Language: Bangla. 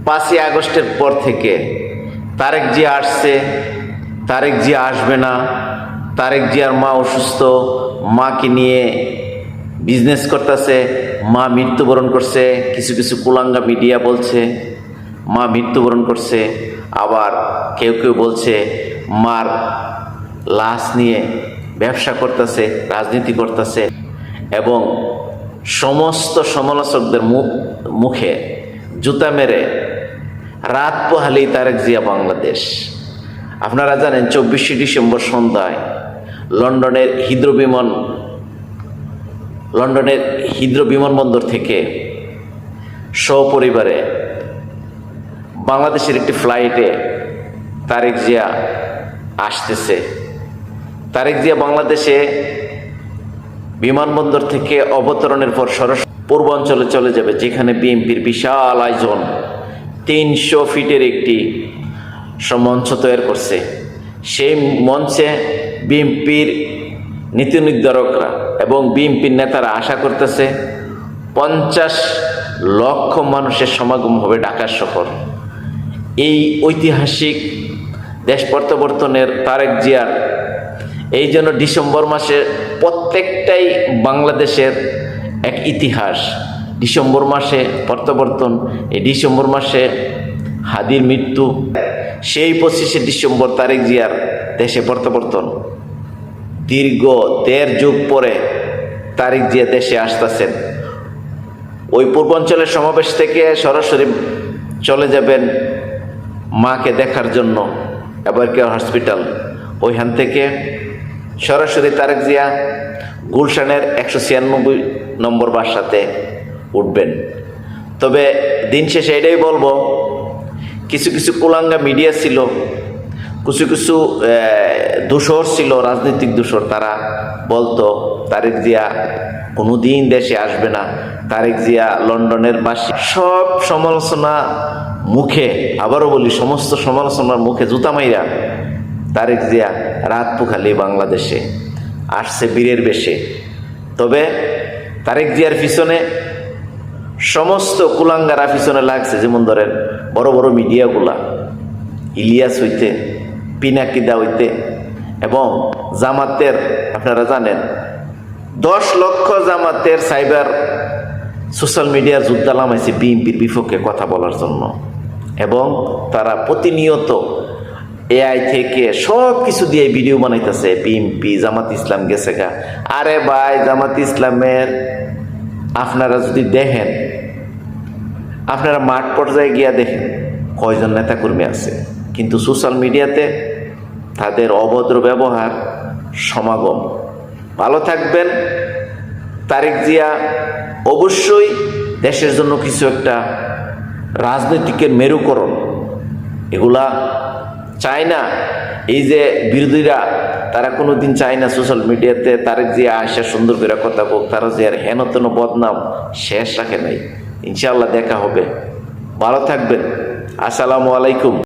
5ই আগস্টের পর থেকে তারেক জিয়া আসছে, তারেক জিয়া আসবে না, তারেক জিয়ার মা অসুস্থ, মাকে নিয়ে বিজনেস করতেছে, মা মৃত্যুবরণ করছে, কিছু কিছু কুলাঙ্গা মিডিয়া বলছে মা মৃত্যুবরণ করছে, আবার কেউ কেউ বলছে মার লাশ নিয়ে ব্যবসা করতেছে, রাজনীতি করতেছে। এবং সমস্ত সমালোচকদের মুখে জুতা মেরে রাত পোহালেই তারেক জিয়া বাংলাদেশ। আপনারা জানেন 24শে ডিসেম্বর সন্ধ্যায় লন্ডনের হিথ্রো বিমানবন্দর থেকে সপরিবারে বাংলাদেশের একটি ফ্লাইটে তারেক জিয়া আসতেছে। তারেক জিয়া বাংলাদেশে বিমানবন্দর থেকে অবতরণের পর সরাসরি পূর্বাঞ্চলে চলে যাবে, যেখানে বিএনপির বিশাল আয়োজন 300 ফিটের একটি মঞ্চ তৈরি করছে। সেই মঞ্চে বিএনপির নীতি নির্ধারকরা এবং বিএনপির নেতারা আশা করতেছে 50 লক্ষ মানুষের সমাগম হবে ঢাকা শহর। এই ঐতিহাসিক দেশ প্রত্যাবর্তনের তারেক জিয়ার এই জন্য ডিসেম্বর মাসে প্রত্যেকটাই বাংলাদেশের এক ইতিহাস। ডিসেম্বর মাসে প্রত্যাবর্তন, এই ডিসেম্বর মাসে হাদির মৃত্যু, সেই 25শে ডিসেম্বর তারেক জিয়ার দেশে প্রত্যাবর্তন। দীর্ঘ 1.5 যুগ পরে তারেক জিয়া দেশে আসতেছেন। ওই পূর্বাঞ্চলের সমাবেশ থেকে সরাসরি চলে যাবেন মাকে দেখার জন্য এবার কেউ হসপিটাল। ওইখান থেকে সরাসরি তারেক জিয়া গুলশানের 196 নম্বর বাসাতে উঠবেন। তবে দিন শেষে এটাই বলবো, কিছু কিছু কুলাঙ্গা মিডিয়া ছিল, কিছু কিছু দূষর ছিল, রাজনৈতিক দূষর, তারা বলতো তারেক জিয়া কোনোদিন দেশে আসবে না, তারেক জিয়া লন্ডনের বাসী। সব সমালোচনা মুখে, আবারও বলি, সমস্ত সমালোচনার মুখে জুতা মাইরা তারেক জিয়া রাত পোখালি বাংলাদেশে আসছে বীরের বেশে। তবে তারেক জিয়ার পিছনে সমস্ত কুলাঙ্গারা পিছনে লাগছে, যেমন ধরেন বড় বড় মিডিয়াগুলা, ইলিয়াস হইতে, পিনাকিদা হইতে, এবং জামাতের, আপনারা জানেন 10 লক্ষ জামাতের সাইবার সোশ্যাল মিডিয়ার যুদ্ধ লাগাইছে বিএনপির বিপক্ষে কথা বলার জন্য। এবং তারা প্রতিনিয়ত এআই থেকে সব কিছু দিয়ে ভিডিও বানাইতেছে, বিএনপি জামাত ইসলাম গেছে গা। আরে ভাই, জামাত ইসলামের আপনারা যদি দেখেন, আপনারা মাঠ পর্যায়ে গিয়া দেখেন কয়জন নেতাকর্মী আছে, কিন্তু সোশ্যাল মিডিয়াতে তাদের অভদ্র ব্যবহার, সমাগম। ভালো থাকবেন। তারেক জিয়া অবশ্যই দেশের জন্য কিছু একটা রাজনৈতিকের মেরুকরণ, এগুলা চায় না। এই যে বিরোধীরা, তারা কোনোদিন চায় না সোশ্যাল মিডিয়াতে তারেক জিয়া আসা সুন্দর করে কথা বল, তারা যে আর হেন তেন বদনাম শেষ রাখে নাই। ইনশাআল্লাহ দেখা হবে। ভালো থাকবেন। আসসালামু আলাইকুম।